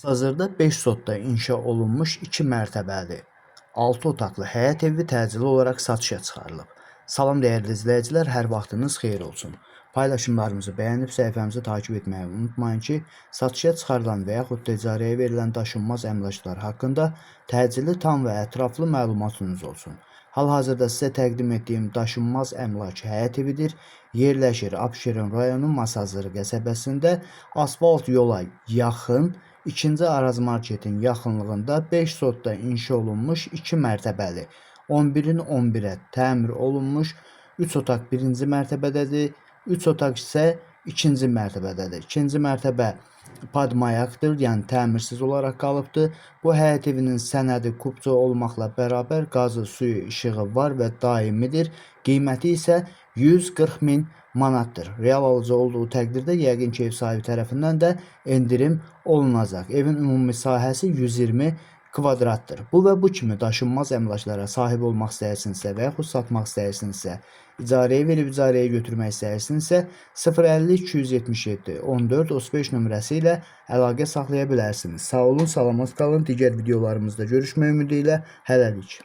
Hazırda 5 sotda inşa olunmuş 2 mərtəbəli 6 otaqlı həyət evi təcili olaraq satışa çıxarılıb. Salam dəyərli izləyicilər, hər vaxtınız xeyir olsun. Paylaşımlarımızı bəyənib səhifəmizi takip etməyi unutmayın ki, satışa çıxarılan və yaxud da icarəyə verilən daşınmaz əmlaklar haqqında təcili, tam və ətraflı məlumatınız olsun. Hal-hazırda sizə təqdim etdiyim daşınmaz əmlak həyət evidir. Yerləşir Abşeron rayonu Masazırı qəsəbəsində, asfalt yola yaxın, İkinci Araz Marketin yaxınlığında 5 sotda inşa olunmuş 2 mərtəbəli, 11-in 11-ə təmir olunmuş 3 otaq 1-ci mərtəbədədir, 3 otaq isə 2-ci mərtəbədədir. 2-ci mərtəbə padmayaqdır, yəni təmirsiz olaraq qalıbdır. Bu həyət evinin sənədi kupça olmaqla bərabər qazı, suyu, işığı var və daimidir. Qiyməti isə 140 min manatdır. Real alıcı olduğu təqdirdə yəqin ki, ev sahibi tərəfindən də endirim olunacaq. Evin ümumi sahəsi 120 kvadratdır. Bu və bu kimi daşınmaz əmlaklara sahib olmaq istəyirsinizsə və yaxud satmaq istəyirsinizsə, icarəyə verib icarəyə götürmək istəyirsinizsə 050 277 14 35 nömrəsi ilə əlaqə saxlaya bilərsiniz. Sağ olun, salamat qalın. Digər videolarımızda görüşmək ümidi ilə hələlik.